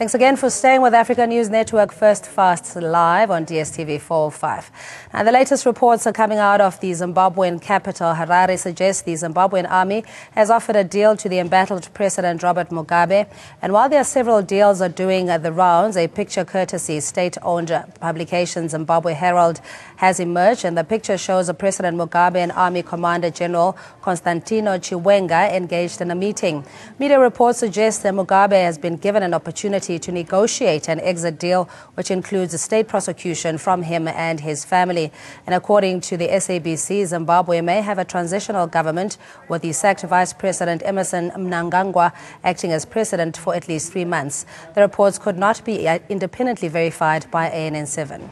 Thanks again for staying with Africa News Network First Fast live on DSTV 405. And the latest reports are coming out of the Zimbabwean capital. Harare suggests the Zimbabwean army has offered a deal to the embattled President Robert Mugabe. And while there are several deals are doing the rounds, a picture courtesy state-owned publication Zimbabwe Herald has emerged. And the picture shows President Mugabe and Army Commander General Constantino Chiwenga engaged in a meeting. Media reports suggest that Mugabe has been given an opportunity to negotiate an exit deal, which includes a state prosecution from him and his family. And according to the SADC, Zimbabwe may have a transitional government with the sacked Vice President Emmerson Mnangagwa acting as president for at least 3 months. The reports could not be independently verified by ANN7.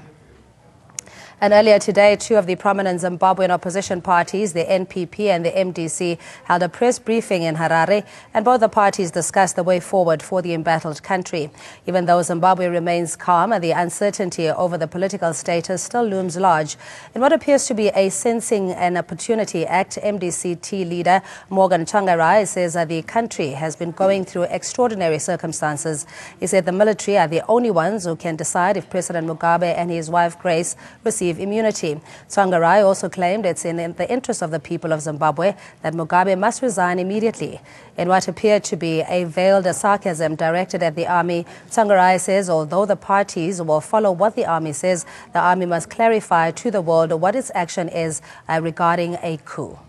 And earlier today, two of the prominent Zimbabwean opposition parties, the NPP and the MDC, held a press briefing in Harare, and both the parties discussed the way forward for the embattled country. Even though Zimbabwe remains calm, the uncertainty over the political status still looms large. In what appears to be a Sensing an Opportunity Act, MDC-T leader Morgan Tsvangirai says that the country has been going through extraordinary circumstances. He said the military are the only ones who can decide if President Mugabe and his wife Grace receive immunity. Tsvangirai also claimed it's in the interest of the people of Zimbabwe that Mugabe must resign immediately. In what appeared to be a veiled sarcasm directed at the army, Tsvangirai says although the parties will follow what the army says, the army must clarify to the world what its action is regarding a coup.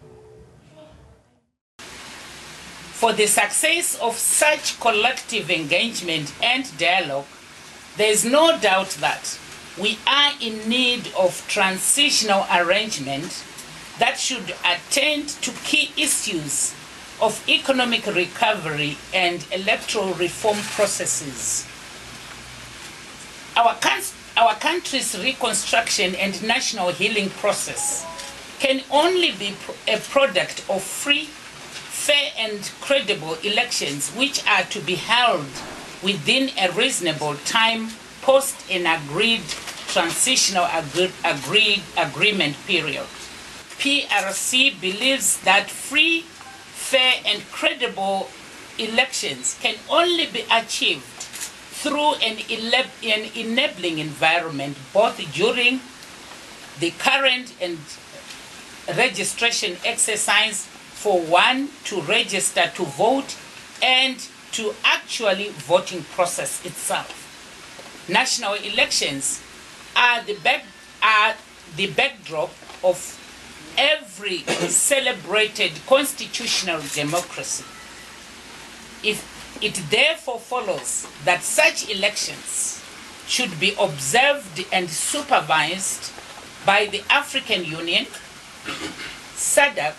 For the success of such collective engagement and dialogue, there is no doubt that we are in need of transitional arrangement that should attend to key issues of economic recovery and electoral reform processes. Our country's reconstruction and national healing process can only be a product of free, fair and credible elections which are to be held within a reasonable time post an agreed transitional agreement period. PRC believes that free, fair and credible elections can only be achieved through an enabling environment both during the current and registration exercise for one to register to vote and to actually voting process itself. National elections are the backdrop of every celebrated constitutional democracy. It therefore follows that such elections should be observed and supervised by the African Union, SADC,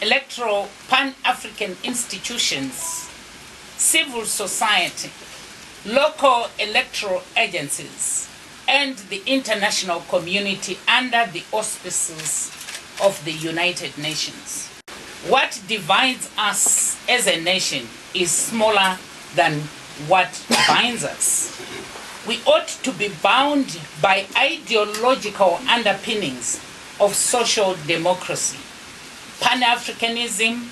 electoral pan-African institutions, civil society, local electoral agencies, and the international community under the auspices of the United Nations. What divides us as a nation is smaller than what binds us. We ought to be bound by ideological underpinnings of social democracy, Pan-Africanism,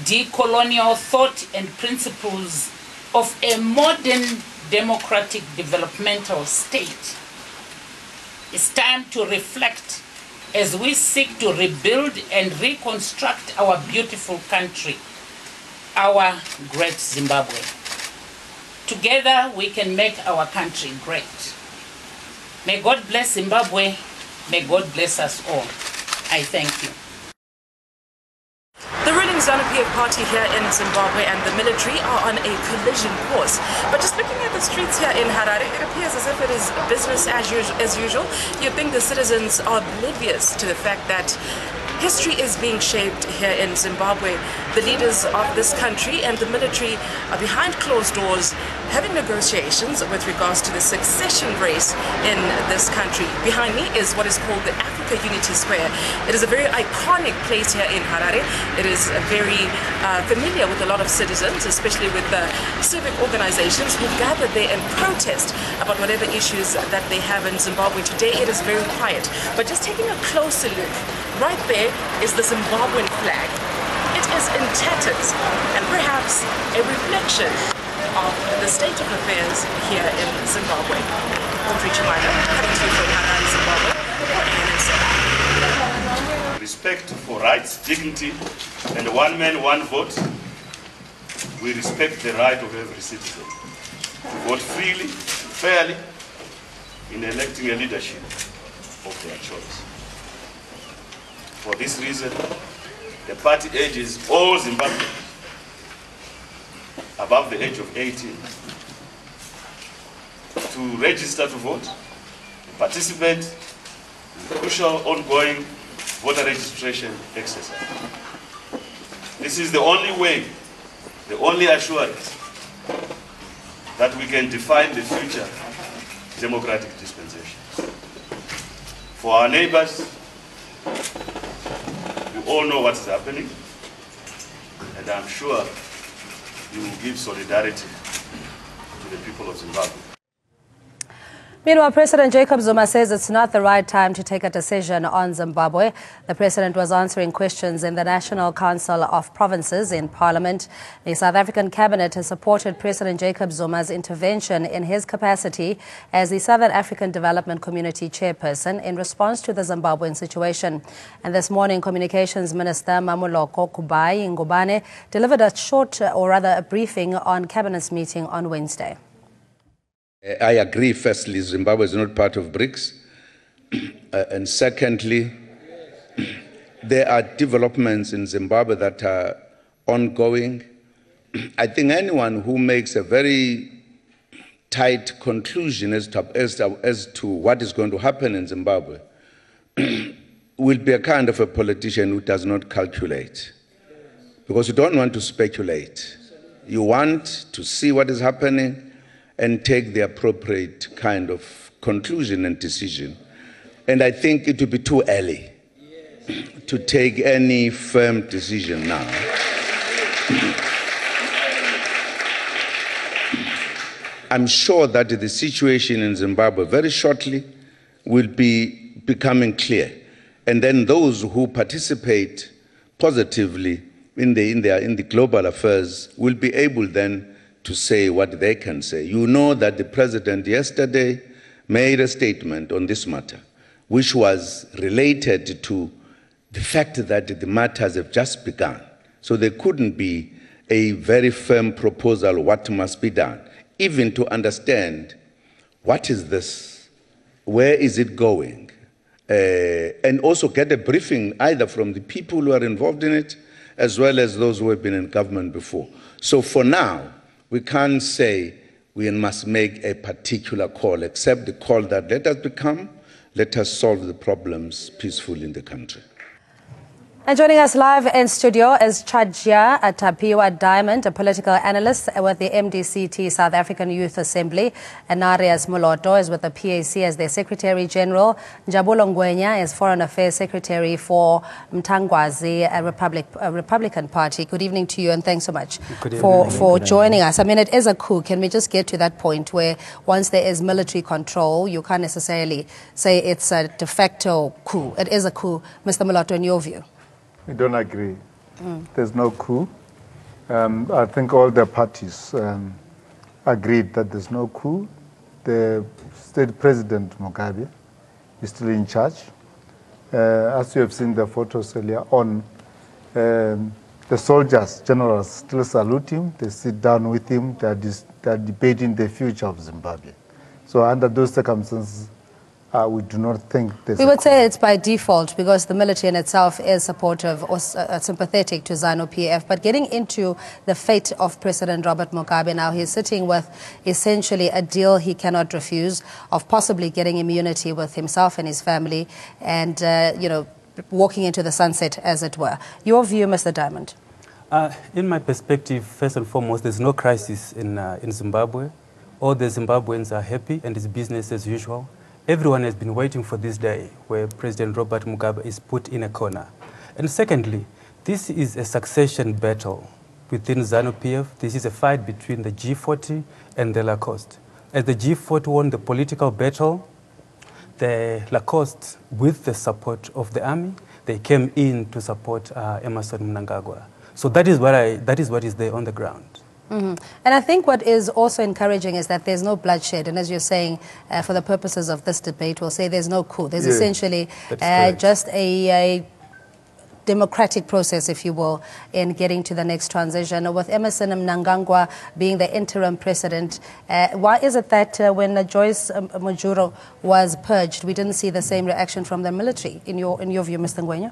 decolonial thought and principles of a modern democratic developmental state. It's time to reflect as we seek to rebuild and reconstruct our beautiful country, our great Zimbabwe. Together we can make our country great. May God bless Zimbabwe. May God bless us all. I thank you. The ruling ZANU-PF party here in Zimbabwe and the military are on a collision course. But just looking at the streets here in Harare, it appears as if it is business as usual. You'd think the citizens are oblivious to the fact that history is being shaped here in Zimbabwe. The leaders of this country and the military are behind closed doors having negotiations with regards to the succession race in this country. Behind me is what is called the Africa Unity Square. It is a very iconic place here in Harare. It is very familiar with a lot of citizens, especially with the civic organizations who gather there and protest about whatever issues that they have in Zimbabwe. Today it is very quiet, but just taking a closer look, right there is the Zimbabwean flag. It is in tatters and perhaps a reflection of the state of affairs here in Zimbabwe. Coming to you from Harare, Zimbabwe, for ANC. Respect for rights, dignity, and one man, one vote. We respect the right of every citizen to vote freely, fairly, in electing a leadership of their choice. For this reason, the party urges all Zimbabweans above the age of 18 to register to vote, participate in the crucial ongoing voter registration exercise. This is the only way, the only assurance that we can define the future democratic dispensation. For our neighbors, we all know what is happening, and I'm sure you will give solidarity to the people of Zimbabwe. Meanwhile, President Jacob Zuma says it's not the right time to take a decision on Zimbabwe. The president was answering questions in the National Council of Provinces in Parliament. The South African cabinet has supported President Jacob Zuma's intervention in his capacity as the Southern African Development Community chairperson in response to the Zimbabwean situation. And this morning, Communications Minister Mamuloko Kubai Ngubane delivered a a briefing on cabinet's meeting on Wednesday. I agree, firstly, Zimbabwe is not part of BRICS. And secondly, there are developments in Zimbabwe that are ongoing. I think anyone who makes a very tight conclusion as to what is going to happen in Zimbabwe will be a kind of a politician who does not calculate. Because you don't want to speculate. You want to see what is happening and take the appropriate kind of conclusion and decision. And I think it would be too early to take any firm decision now. I'm sure that the situation in Zimbabwe very shortly will be becoming clear. And then those who participate positively in the global affairs will be able then to say what they can say. You know that the president yesterday made a statement on this matter, which was related to the fact that the matters have just begun. So there couldn't be a very firm proposal what must be done, even to understand what is this, where is it going, and also get a briefing either from the people who are involved in it, as well as those who have been in government before. So for now, we can't say we must make a particular call, except the call that let us solve the problems peacefully in the country. And joining us live in studio is Chajia Tapiwa Diamond, a political analyst with the MDCT South African Youth Assembly. And Narias Moloto is with the PAC as their Secretary General. Njabulo Ngwenya is Foreign Affairs Secretary for Mtangwazi, a Republican Party. Good evening to you, and thanks so much for joining us. I mean, it is a coup. Can we just get to that point where once there is military control, you can't necessarily say it's a de facto coup. It is a coup. Mr. Moloto, in your view? We don't agree. There's no coup. I think all the parties agreed that there's no coup. The state president, Mugabe, is still in charge. As you have seen the photos earlier on, the soldiers, generals, still salute him. They sit down with him. They're debating the future of Zimbabwe. So under those circumstances, we do not think there's... We would say it's by default because the military in itself is supportive or sympathetic to ZANU-PF. But getting into the fate of President Robert Mugabe now, he's sitting with essentially a deal he cannot refuse of possibly getting immunity with himself and his family and, walking into the sunset, as it were. Your view, Mr. Diamond? In my perspective, first and foremost, there's no crisis in Zimbabwe. All the Zimbabweans are happy and it's business as usual. Everyone has been waiting for this day where President Robert Mugabe is put in a corner. And secondly, this is a succession battle within ZANU-PF. This is a fight between the G40 and the Lacoste. As the G40 won the political battle, the Lacoste, with the support of the army, they came in to support Emmerson Mnangagwa. So that is what is there on the ground. And I think what is also encouraging is that there's no bloodshed. And as you're saying, for the purposes of this debate, we'll say there's no coup. There's essentially just a democratic process, if you will, in getting to the next transition. With Emerson Mnangagwa being the interim president, why is it that when Joyce Mujuru was purged, we didn't see the same reaction from the military, in your view, Mr. Ngwenya?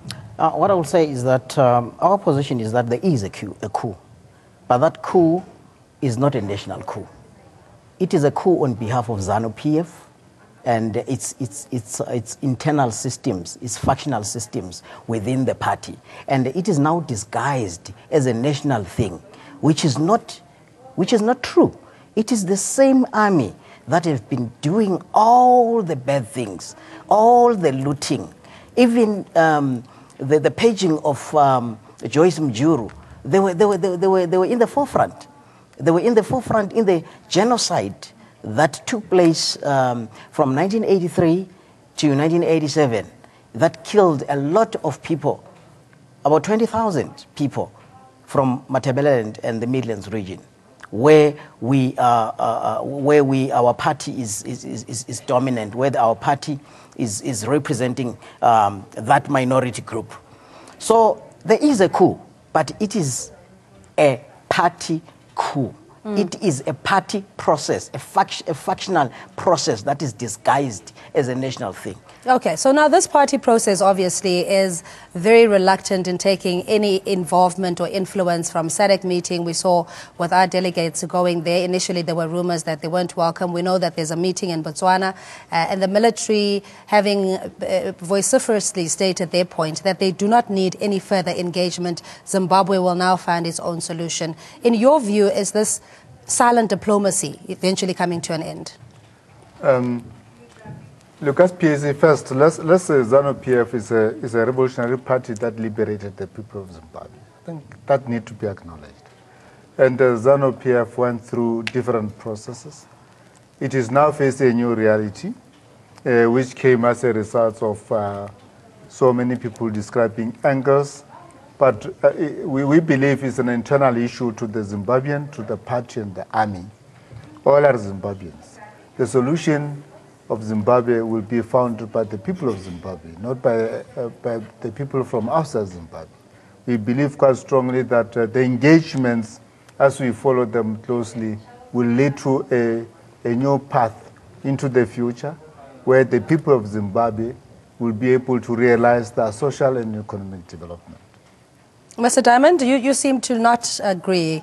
What I will say is that our position is that there is a coup. But that coup is not a national coup. It is a coup on behalf of ZANU-PF and its internal systems, its factional systems within the party. And it is now disguised as a national thing, which is not true. It is the same army that have been doing all the bad things, all the looting, even the paging of Joyce Mujuru. They were in the forefront. They were in the forefront in the genocide that took place from 1983 to 1987 that killed a lot of people, about 20,000 people from Matabeleland and the Midlands region, where our party is dominant, where our party is representing that minority group. So there is a coup. But it is a party coup. It is a party process, a factional process that is disguised as a national thing. Okay, so now this party process obviously is very reluctant in taking any involvement or influence from SADC meeting. We saw with our delegates going there. Initially, there were rumors that they weren't welcome. We know that there's a meeting in Botswana, and the military having vociferously stated their point that they do not need any further engagement. Zimbabwe will now find its own solution. In your view, is this silent diplomacy eventually coming to an end? Look, as PAC first, let's say ZANU-PF is a revolutionary party that liberated the people of Zimbabwe. I think that needs to be acknowledged. And ZANU-PF went through different processes. It is now facing a new reality, which came as a result of so many people describing angers. But we believe it's an internal issue to the Zimbabwean, to the party and the army. All are Zimbabweans. The solution of Zimbabwe will be found by the people of Zimbabwe, not by the people from outside Zimbabwe. We believe quite strongly that the engagements, as we follow them closely, will lead to a new path into the future where the people of Zimbabwe will be able to realize their social and economic development. Mr. Diamond, you seem to not agree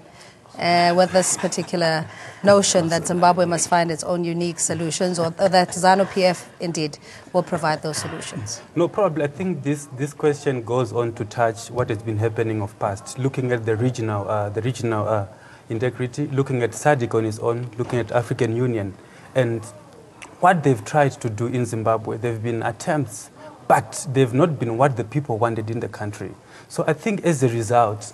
with this particular notion that Zimbabwe must find its own unique solutions, or that ZANU-PF indeed will provide those solutions? No, probably. I think this question goes on to touch what has been happening of past, looking at the regional integrity, looking at SADC on its own, looking at African Union, and what they've tried to do in Zimbabwe. There have been attempts, but they've not been what the people wanted in the country. So I think as a result,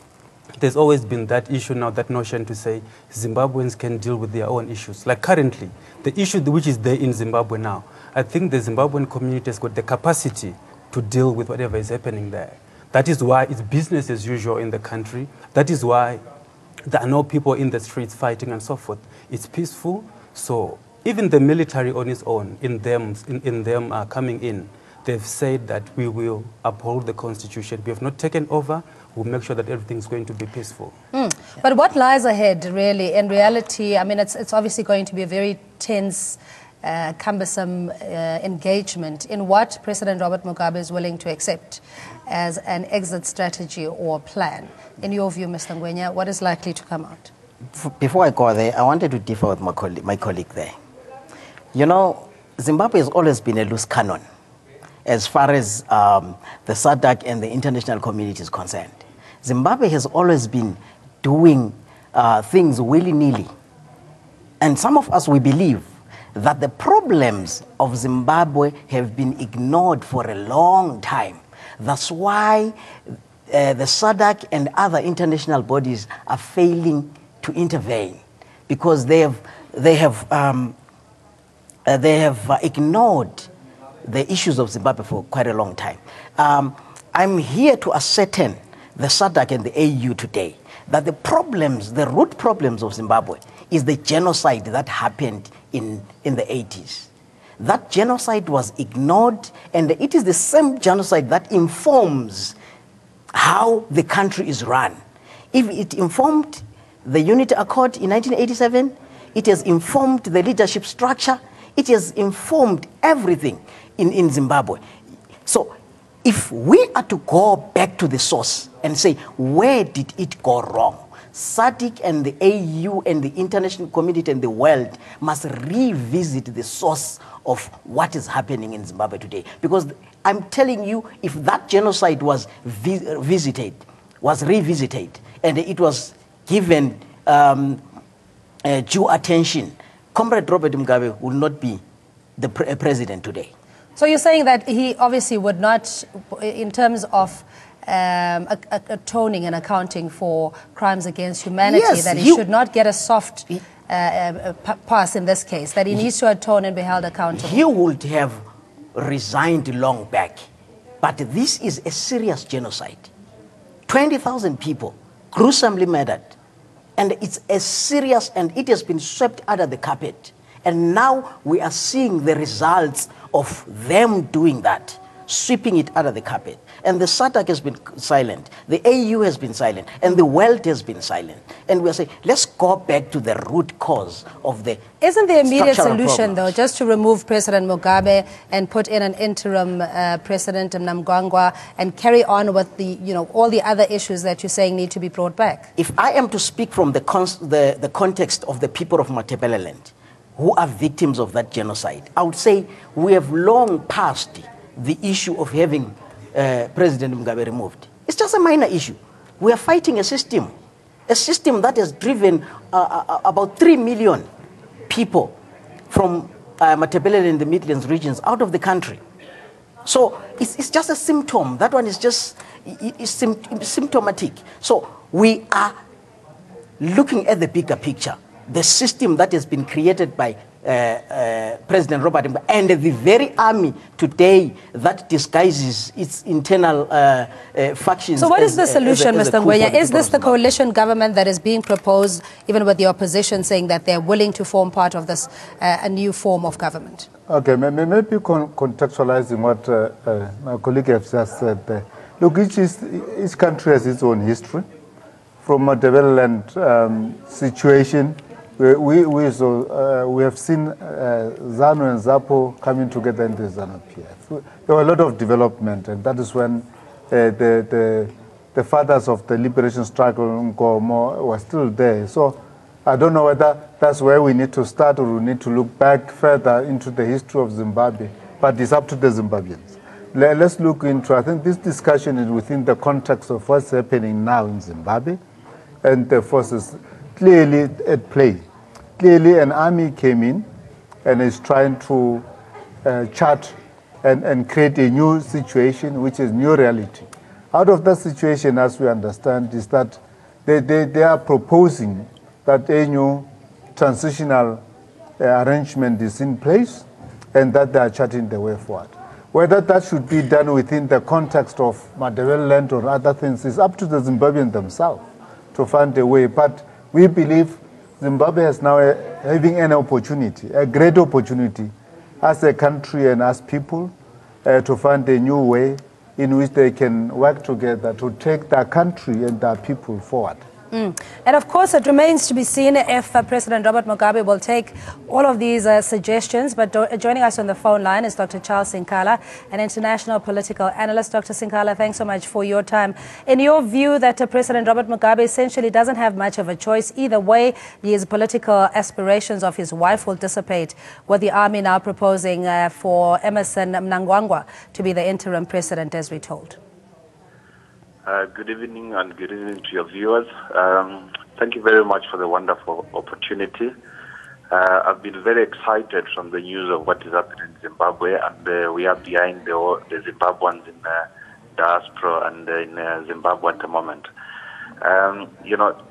there's always been that issue now, that notion to say Zimbabweans can deal with their own issues. Like currently, the issue which is there in Zimbabwe now, I think the Zimbabwean community has got the capacity to deal with whatever is happening there. That is why it's business as usual in the country. That is why there are no people in the streets fighting and so forth. It's peaceful. So even the military on its own, in them coming in, they've said that we will uphold the constitution. We have not taken over. We'll make sure that everything's going to be peaceful. But what lies ahead, really? In reality, I mean, it's obviously going to be a very tense, cumbersome engagement in what President Robert Mugabe is willing to accept as an exit strategy or plan. In your view, Mr. Ngwenya, what is likely to come out? Before I go there, I wanted to differ with my colleague there. You know, Zimbabwe has always been a loose cannon as far as the SADC and the international community is concerned. Zimbabwe has always been doing things willy-nilly. And some of us, we believe that the problems of Zimbabwe have been ignored for a long time. That's why the SADC and other international bodies are failing to intervene, because they have ignored the issues of Zimbabwe for quite a long time. I'm here to ascertain the SADC and the AU today that the problems, the root problems of Zimbabwe is the genocide that happened in the 80s. That genocide was ignored, and it is the same genocide that informs how the country is run. If it informed the Unity Accord in 1987, it has informed the leadership structure, it has informed everything in Zimbabwe. So if we are to go back to the source and say, where did it go wrong? SADC and the AU and the international community and the world must revisit the source of what is happening in Zimbabwe today. Because I'm telling you, if that genocide was revisited, and it was given due attention, Comrade Robert Mugabe would not be the president today. So you're saying that he obviously would not, in terms of atoning and accounting for crimes against humanity, yes, that he should not get a soft pass in this case, that he needs to atone and be held accountable? He would have resigned long back. But this is a serious genocide. 20,000 people gruesomely murdered. And it's a serious, and it has been swept under the carpet. And now we are seeing the results of them doing that, sweeping it under the carpet. And the SADC has been silent, the AU has been silent, and the world has been silent. And we are saying, let's go back to the root cause of the Isn't the immediate solution, problems, though, just to remove President Mugabe and put in an interim President Mnangagwa and carry on with the, all the other issues that you're saying need to be brought back? If I am to speak from the context of the people of Matabeleland, who are victims of that genocide, I would say we have long passed the issue of having President Mugabe removed. It's just a minor issue. We are fighting a system that has driven about 3 million people from Matabeleland and the Midlands regions out of the country. So it's just a symptom. That one is just symptomatic. So we are looking at the bigger picture. The system that has been created by President Robert Mugabe and the very army today that disguises its internal factions. So what is the solution, Mr. Ngwenya? Is this the coalition government that is being proposed, even with the opposition saying that they're willing to form part of this, a new form of government? Okay, maybe contextualizing what my colleague has just said there. Look, each country has its own history. From a development situation, we have seen ZANU and ZAPO coming together in the ZANU-PF. There were a lot of development, and that is when the fathers of the liberation struggle were still there. So I don't know whether that's where we need to start or we need to look back further into the history of Zimbabwe, but it's up to the Zimbabweans. Let's look into, I think this discussion is within the context of what's happening now in Zimbabwe, and the forces clearly at play. Clearly an army came in and is trying to chart and create a new situation, which is new reality. Out of that situation, as we understand, is that they are proposing that a new transitional arrangement is in place and that they are charting the way forward. Whether that should be done within the context of Matabeleland or other things is up to the Zimbabweans themselves to find a way. But we believe Zimbabwe is now having an opportunity, a great opportunity, as a country and as people, to find a new way in which they can work together to take their country and their people forward. And of course, it remains to be seen if President Robert Mugabe will take all of these suggestions. But joining us on the phone line is Dr. Singh, an international political analyst. Dr. Singh, thanks so much for your time. In your view, that President Robert Mugabe essentially doesn't have much of a choice. Either way, his political aspirations of his wife will dissipate, with the army now proposing for Emerson Mnangagwa to be the interim president, as we're told. Good evening and good evening to your viewers. Thank you very much for the wonderful opportunity. I've been very excited from the news of what is happening in Zimbabwe, and we are behind the Zimbabweans in diaspora and in Zimbabwe at the moment.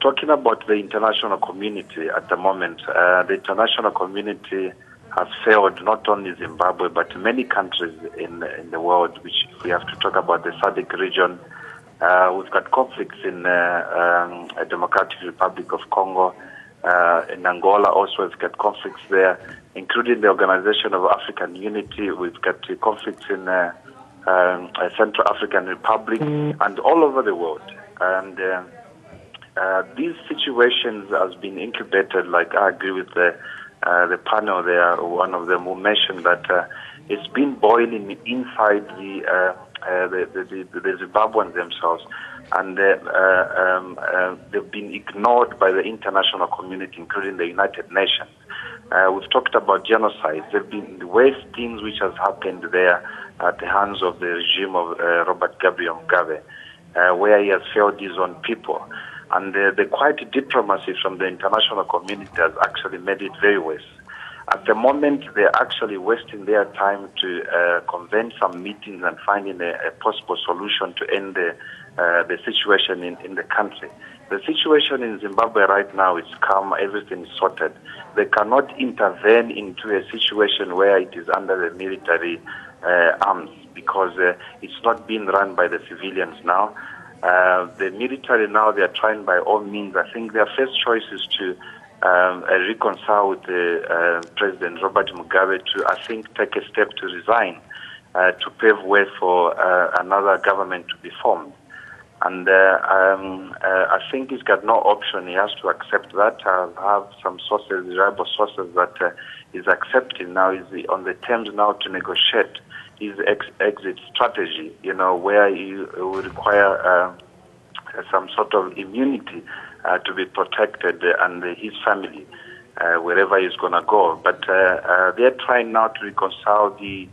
Talking about the international community at the moment, the international community has failed not only Zimbabwe but many countries in the world, which we have to talk about the SADC region, We've got conflicts in the Democratic Republic of Congo. In Angola also we've got conflicts there, including the Organization of African Unity. We've got conflicts in Central African Republic and all over the world. And these situations has been incubated, like I agree with the panel there, one of them who mentioned that it's been boiling inside the Zimbabweans themselves, and they've been ignored by the international community, including the United Nations. We've talked about genocide. There have been the worst things which has happened there at the hands of the regime of Robert Gabriel Mugabe, where he has failed his own people. And the quiet diplomacy from the international community has actually made it very worse. At the moment, they're actually wasting their time to convene some meetings and finding a possible solution to end the situation in the country. The situation in Zimbabwe right now is calm, everything is sorted. They cannot intervene into a situation where it is under the military arms, because it's not being run by the civilians now. The military now, they are trying by all means. I think their first choice is to reconcile with President Robert Mugabe to, I think, take a step to resign, to pave way for another government to be formed. And I think he's got no option. He has to accept that. I have some sources, reliable sources, that he's accepting now. He's on the terms now to negotiate his exit strategy, you know, where he will require some sort of immunity to be protected, and his family, wherever he's going to go. But they're trying now to reconcile the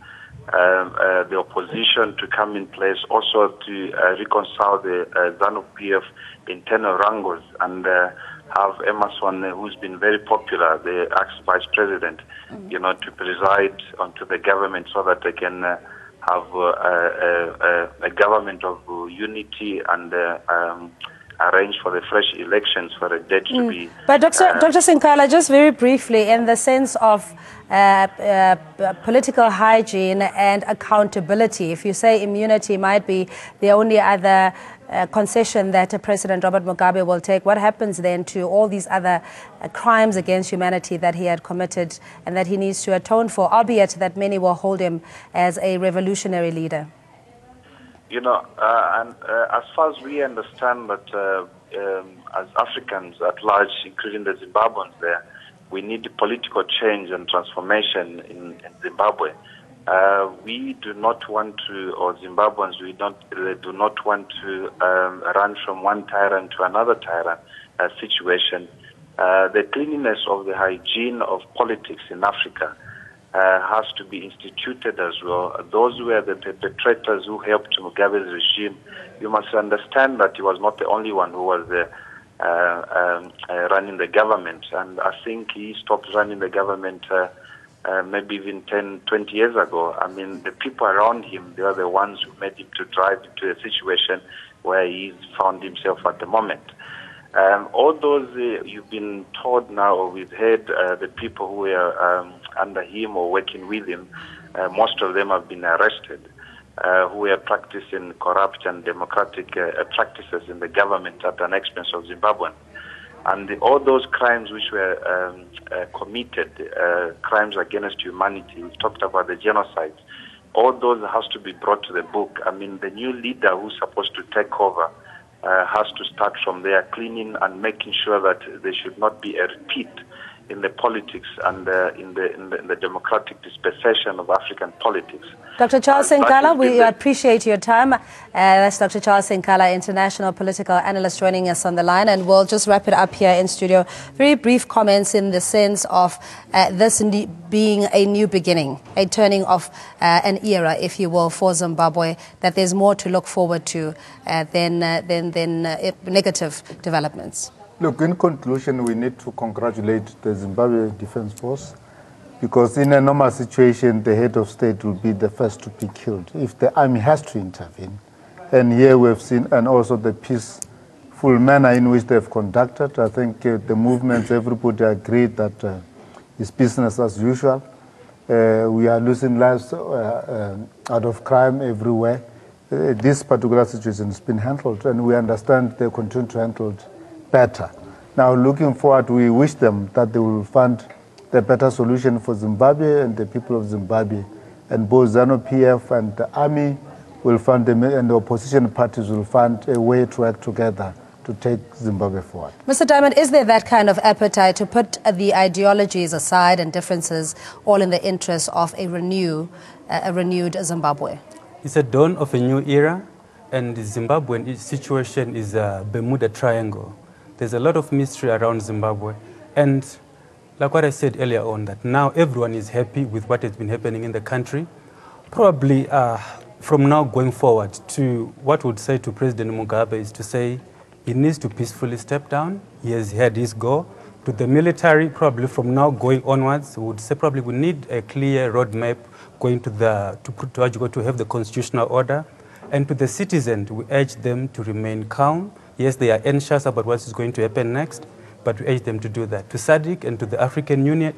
opposition to come in place, also to reconcile the ZANU-PF internal wrangles, and have Emerson, who's been very popular, the ex-vice president, you know, to preside onto the government so that they can have a government of unity and arrange for the fresh elections for a date to be... But Dr. Singh, just very briefly, in the sense of political hygiene and accountability, if you say immunity might be the only other concession that President Robert Mugabe will take, what happens then to all these other crimes against humanity that he had committed and that he needs to atone for, albeit that many will hold him as a revolutionary leader? You know, and as far as we understand that as Africans at large, including the Zimbabweans there, we need political change and transformation in Zimbabwe. We do not want to, or Zimbabweans, do not want to run from one tyrant to another tyrant situation. The cleanliness of the hygiene of politics in Africa has to be instituted as well. Those who were the perpetrators who helped Mugabe's regime, you must understand that he was not the only one who was running the government. And I think he stopped running the government maybe even 10, 20 years ago. I mean, the people around him, they are the ones who made him to drive into a situation where he's found himself at the moment. All those you've been told now, or we've heard the people who were under him or working with him, most of them have been arrested, who were practicing corrupt and democratic practices in the government at an expense of Zimbabweans. And all those crimes which were committed, crimes against humanity, we've talked about the genocides, all those has to be brought to the book. I mean, the new leader who's supposed to take over has to start from there, cleaning and making sure that there should not be a repeat in the politics and in the democratic dispensation of African politics. Dr. Charles Singh Cala, we appreciate your time. That's Dr. Charles Singh Cala, international political analyst, joining us on the line. And we'll just wrap it up here in studio. Very brief comments in the sense of this being a new beginning, a turning of an era, if you will, for Zimbabwe, that there's more to look forward to than negative developments. Look, in conclusion, we need to congratulate the Zimbabwe Defense Force, because in a normal situation, the head of state will be the first to be killed if the army has to intervene. And here we've seen, and also the peaceful manner in which they've conducted. I think the movements, everybody agreed that it's business as usual. We are losing lives out of crime everywhere. this particular situation has been handled, and we understand they continue to handle it better. Now, looking forward, we wish them that they will find the better solution for Zimbabwe and the people of Zimbabwe, and both ZANU-PF and the army will find them, and the opposition parties will find a way to work together to take Zimbabwe forward. Mr. Diamond, is there that kind of appetite to put the ideologies aside and differences all in the interest of a renewed Zimbabwe? It's a dawn of a new era, and the Zimbabwean situation is a Bermuda Triangle. There's a lot of mystery around Zimbabwe, and like what I said earlier on, that now everyone is happy with what has been happening in the country. Probably from now going forward, to what would say to President Mugabe is to say he needs to peacefully step down. He has had his go. To the military, probably from now going onwards, we would say probably we need a clear roadmap going to have the constitutional order. And to the citizens, we urge them to remain calm. Yes, they are anxious about what is going to happen next, but we urge them to do that. To SADC and to the African Union,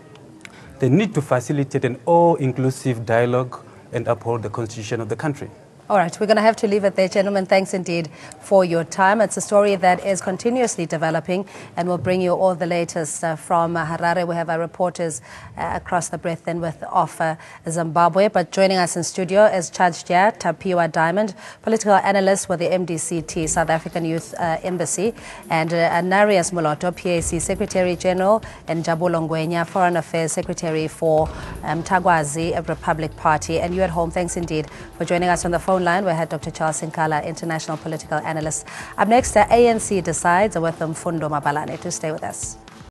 they need to facilitate an all-inclusive dialogue and uphold the constitution of the country. All right, we're going to have to leave it there, gentlemen. Thanks indeed for your time. It's a story that is continuously developing, and we'll bring you all the latest from Harare. We have our reporters across the breadth and width of Zimbabwe. But joining us in studio is Chajdia Tapiwa Diamond, political analyst with the MDCT, South African Youth Embassy, and Narius Muloto, PAC Secretary General, and Jabulo Ngwenya, Foreign Affairs Secretary for Tagwazi Republic Party. And you at home, thanks indeed for joining us on the phone line. We had Dr. Cala, international political analyst. Up next, ANC decides with Mfundo Mabalane to stay with us.